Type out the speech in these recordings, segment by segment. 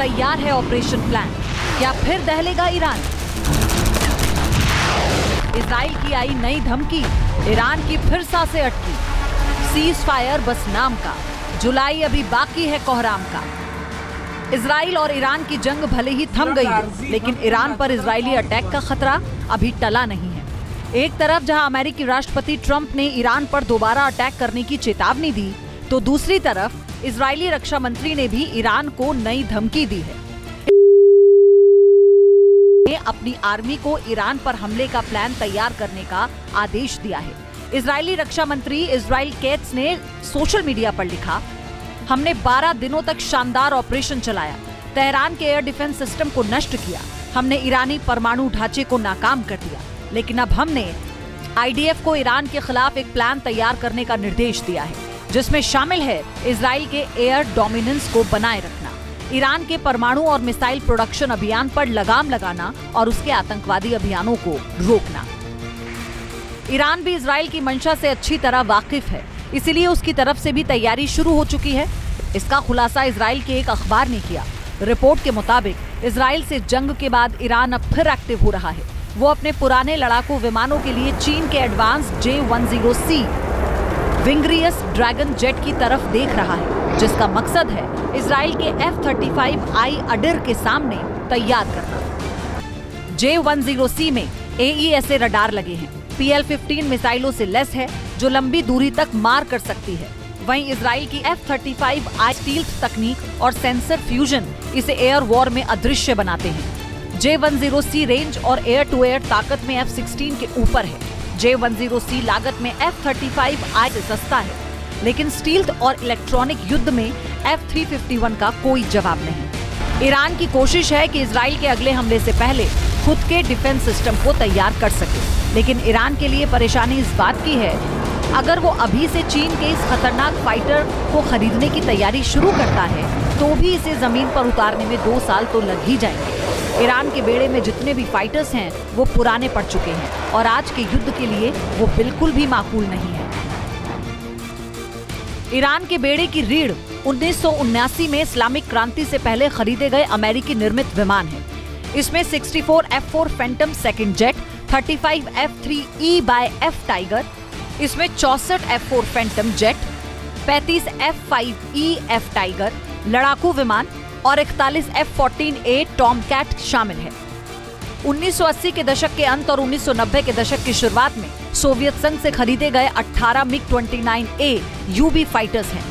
तैयार है operation plan. क्या फिर दहलेगा ईरान? इजराइल की आई नई धमकी, ईरान की फिर सांसें अटकी। सीज फायर बस नाम का, जुलाई अभी बाकी है कोहराम का। इजराइल और ईरान की जंग भले ही थम गई है, लेकिन ईरान पर इजरायली अटैक का खतरा अभी टला नहीं है। एक तरफ जहां अमेरिकी राष्ट्रपति ट्रंप ने ईरान पर दोबारा अटैक करने की चेतावनी दी, तो दूसरी तरफ इजरायली रक्षा मंत्री ने भी ईरान को नई धमकी दी है। अपनी आर्मी को ईरान पर हमले का प्लान तैयार करने का आदेश दिया है। इजरायली रक्षा मंत्री इजराइल केट्स ने सोशल मीडिया पर लिखा, हमने 12 दिनों तक शानदार ऑपरेशन चलाया, तेहरान के एयर डिफेंस सिस्टम को नष्ट किया, हमने ईरानी परमाणु ढांचे को नाकाम कर दिया, लेकिन अब हमने आईडीएफ को ईरान के खिलाफ एक प्लान तैयार करने का निर्देश दिया है, जिसमें शामिल है इजराइल के एयर डोमिनेंस को बनाए रखना, ईरान के परमाणु और मिसाइल प्रोडक्शन अभियान पर लगाम लगाना और उसके आतंकवादी अभियानों को रोकना। ईरान भी इजराइल की मंशा से अच्छी तरह वाकिफ है, इसीलिए उसकी तरफ से भी तैयारी शुरू हो चुकी है। इसका खुलासा इजराइल के एक अखबार ने किया। रिपोर्ट के मुताबिक इजराइल से जंग के बाद ईरान अब फिर एक्टिव हो रहा है। वो अपने पुराने लड़ाकू विमानों के लिए चीन के एडवांस J-10C विंग्रियस ड्रैगन जेट की तरफ देख रहा है, जिसका मकसद है इजराइल के F-35I अडिर के सामने तैयार करना। J-10C में AESA रडार लगे हैं, PL-15 मिसाइलों से लैस है जो लंबी दूरी तक मार कर सकती है। वहीं इजराइल की F-35I स्टील्थ तकनीक और सेंसर फ्यूजन इसे एयर वॉर में अदृश्य बनाते हैं। J-10C रेंज और एयर टू एयर ताकत में F-16 के ऊपर है। J-10C लागत में F-35I से सस्ता है, लेकिन स्टील्थ और इलेक्ट्रॉनिक युद्ध में F-351 का कोई जवाब नहीं। ईरान की कोशिश है कि इजराइल के अगले हमले से पहले खुद के डिफेंस सिस्टम को तैयार कर सके, लेकिन ईरान के लिए परेशानी इस बात की है, अगर वो अभी से चीन के इस खतरनाक फाइटर को खरीदने की तैयारी शुरू करता है, तो भी इसे जमीन पर उतारने में 2 साल तो लग ही जाएंगे। ईरान के बेड़े में जितने भी फाइटर्स हैं, वो पुराने पड़ चुके हैं और आज के युद्ध के लिए वो बिल्कुल भी माकूल नहीं है। ईरान के बेड़े की रीढ़ 1979 में इस्लामिक क्रांति से पहले खरीदे गए अमेरिकी निर्मित विमान है। इसमें 64 F-4 Phantom second jet, 35 F-3E/F tiger, इसमें 64 F-4 Phantom jet, 35 F-5E/F tiger लड़ाकू विमान और 41 F-14A टॉमकैट शामिल है। 1980 के दशक के अंत और 1990 के दशक की शुरुआत में सोवियत संघ से खरीदे गए 18 MiG-29A UB फाइटर्स हैं।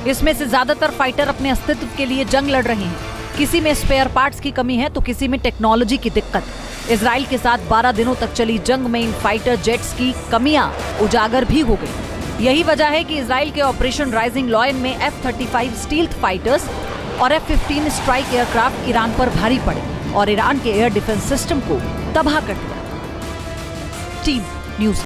इसमें से ज्यादातर फाइटर अपने अस्तित्व के लिए जंग लड़ रहे हैं। किसी में स्पेयर पार्ट्स की कमी है तो किसी में टेक्नोलॉजी की दिक्कत। इजराइल के साथ 12 दिनों तक चली जंग में इन फाइटर जेट्स की कमियां उजागर भी हो गई। यही वजह है कि इजराइल के ऑपरेशन राइजिंग लॉयन में F-35 स्टील्थ फाइटर्स और F-15 स्ट्राइक एयरक्राफ्ट ईरान पर भारी पड़े और ईरान के एयर डिफेंस सिस्टम को तबाह कर दिया। Team news.